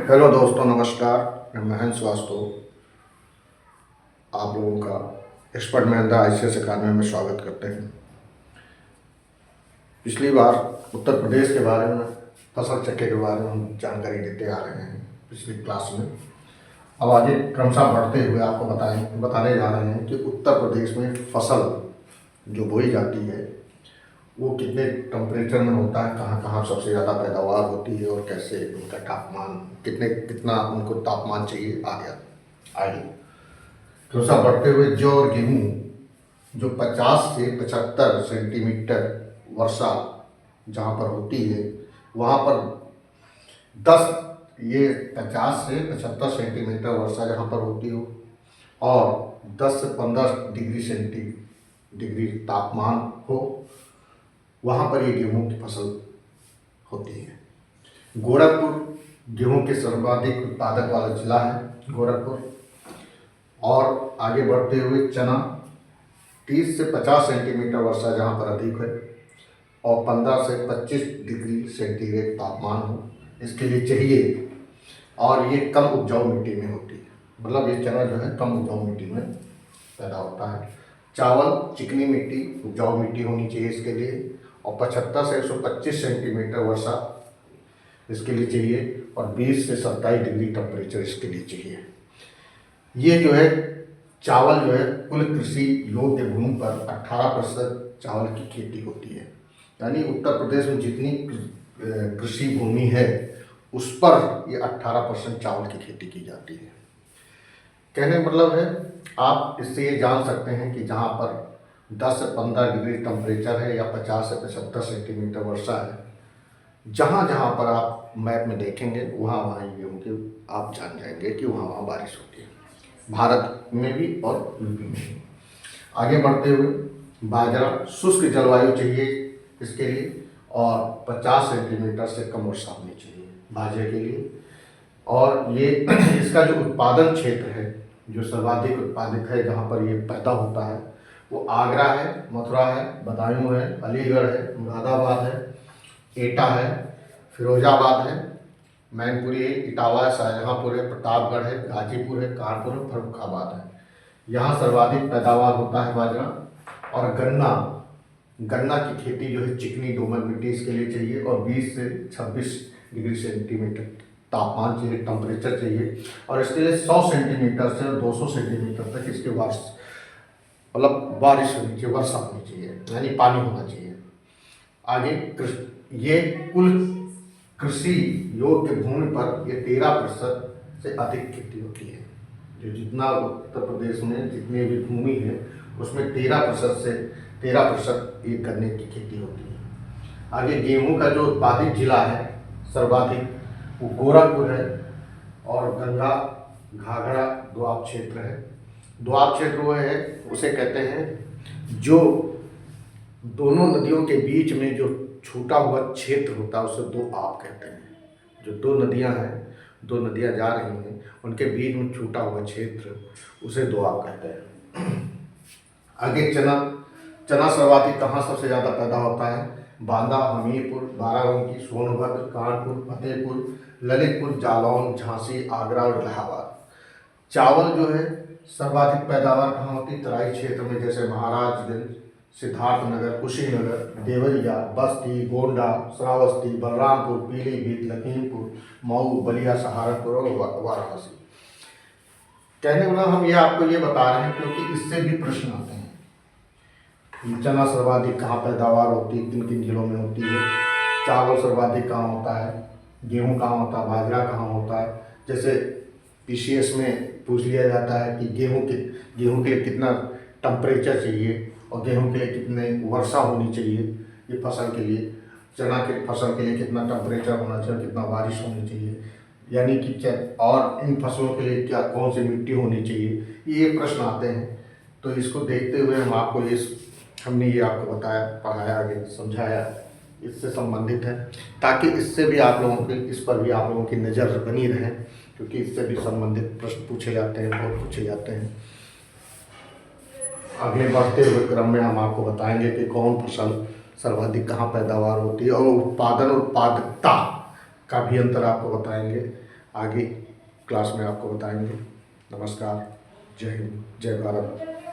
Hello दोस्तों, नमस्कार। मैं महेंद्र श्रीवास्तव आप लोगों का एक्सपर्ट महिंद्रा ICS अकादमी में स्वागत करते हैं। पिछली बार उत्तर प्रदेश के बारे में, फसल चक्र के बारे में हम जानकारी देते आ रहे हैं पिछली क्लास में। अब आगे क्रमशः बढ़ते हुए आपको बताने जा रहे हैं कि उत्तर प्रदेश में फसल जो बोई जाती है वो कितने टेम्परेचर में होता है, कहाँ कहाँ सबसे ज़्यादा पैदावार होती है और कैसे उनका तापमान कितना उनको तापमान चाहिए आगे। क्रमशः बढ़ते हुए जौ और गेहूँ जो 50 से 75 सेंटीमीटर वर्षा जहाँ पर होती है वहाँ पर 50 से 75 सेंटीमीटर वर्षा जहाँ पर होती हो और 10 से 15 डिग्री तापमान हो, वहाँ पर ये गेहूँ की फसल होती है। गोरखपुर गेहूँ के सर्वाधिक उत्पादक वाला जिला है गोरखपुर। और आगे बढ़ते हुए चना 30 से 50 सेंटीमीटर वर्षा जहाँ पर अधिक है और 15 से 25 डिग्री सेंटीग्रेड तापमान हो, इसके लिए चाहिए। और ये कम उपजाऊ मिट्टी में होती है, मतलब ये चना जो है कम उपजाऊ मिट्टी में पैदा होता है। चावल चिकनी मिट्टी, उपजाऊ मिट्टी होनी चाहिए इसके लिए, और 75 से 125 सेंटीमीटर वर्षा इसके लिए चाहिए और 20 से 27 डिग्री टेम्परेचर इसके लिए चाहिए। ये जो है चावल जो है कुल कृषि योग्य भूमि पर 18% चावल की खेती होती है। यानी उत्तर प्रदेश में जितनी कृषि भूमि है उस पर ये 18% चावल की खेती की जाती है। कहने का मतलब है, आप इससे ये जान सकते हैं कि जहाँ पर 10 से 15 डिग्री टेम्परेचर है या 50 से 75 सेंटीमीटर वर्षा है, जहाँ जहाँ पर आप मैप में देखेंगे वहाँ वहाँ गेहूँ के आप जान जाएंगे कि वहाँ वहाँ बारिश होती है, भारत में भी और यूपी में भी। आगे बढ़ते हुए बाजरा शुष्क जलवायु चाहिए इसके लिए और 50 सेंटीमीटर से कम वर्षा होनी चाहिए बाजरे के लिए। और ये इसका जो उत्पादन क्षेत्र है, जो सर्वाधिक उत्पादित है, जहाँ पर ये पैदा होता है वो आगरा है, मथुरा है, बदायूं है, अलीगढ़ है, मुरादाबाद है, एटा है, फिरोजाबाद है, मैनपुरी है, इटावा है, शाहजहाँपुर है, प्रतापगढ़ है, गाजीपुर है, कानपुर है, फर्रुखाबाद है। यहाँ सर्वाधिक पैदावार होता है बाजरा। और गन्ना की खेती जो है चिकनी दोमट मिट्टी इसके लिए चाहिए और 20 से 26 डिग्री सेंटीमीटर तापमान चाहिए, टेम्परेचर चाहिए। और इसके लिए 100 सेंटीमीटर से 200 सेंटीमीटर तक इसके मतलब बारिश होनी चाहिए, वर्षा होनी चाहिए, यानी पानी होना चाहिए। आगे ये कुल कृषि योग्य भूमि पर ये 13% से अधिक खेती होती है। जो जितना उत्तर प्रदेश में जितनी भी भूमि है उसमें 13% ये गन्ने की खेती होती है। आगे गेहूं का जो उत्पादित जिला है सर्वाधिक वो गोरखपुर है और गंगा घाघरा दोआब क्षेत्र है। दोआब क्षेत्र वो है, उसे कहते हैं जो दोनों नदियों के बीच में जो छूटा हुआ क्षेत्र होता है उसे दोआब कहते हैं। जो दो नदियां जा रही हैं उनके बीच में छूटा हुआ क्षेत्र उसे दोआब कहते हैं। आगे चना सर्वाधिक कहाँ सबसे ज़्यादा पैदा होता है? बांदा, हमीरपुर, बाराबंकी, सोनभद्र, कानपुर, फतेहपुर, ललितपुर, जालौन, झांसी, आगरा और इलाहाबाद। चावल जो है सर्वाधिक पैदावार कहाँ होती है? तराई क्षेत्र में, जैसे महाराजगंज, सिद्धार्थनगर, कुशीनगर, देवरिया, बस्ती, गोंडा, श्रावस्ती, बलरामपुर, पीलीभीत, लखीमपुर, मऊ, बलिया, सहारनपुर और वाराणसी। कहने वाला हम ये आपको ये बता रहे हैं क्योंकि इससे भी प्रश्न आते हैं। चना सर्वाधिक कहाँ पैदावार होती है, किन किन जिलों में होती है? चावल सर्वाधिक कहाँ होता है? गेहूँ कहाँ होता है? बाजरा कहाँ होता है? जैसे PCS में पूछ लिया जाता है कि गेहूँ के लिए कितना टेम्परेचर चाहिए और गेहूँ के लिए कितने वर्षा होनी चाहिए ये फसल के लिए। चना के फसल के लिए कितना टेम्परेचर होना चाहिए, कितना बारिश होनी चाहिए, यानी कि क्या, और इन फसलों के लिए क्या कौन सी मिट्टी होनी चाहिए, ये प्रश्न आते हैं। तो इसको देखते हुए हमने ये आपको बताया, पढ़ाया, आगे समझाया, इससे संबंधित है, ताकि इससे भी आप लोगों की इस पर भी आप लोगों की नज़र बनी रहे, क्योंकि इससे भी संबंधित प्रश्न पूछे जाते हैं, बहुत पूछे जाते हैं। अगले बढ़ते हुए क्रम में हम आपको बताएंगे कि कौन फसल सर्वाधिक कहाँ पैदावार होती है और उत्पादन और उत्पादकता का भी अंतर आपको बताएंगे। आगे क्लास में आपको बताएंगे। नमस्कार, जय हिंद, जय भारत।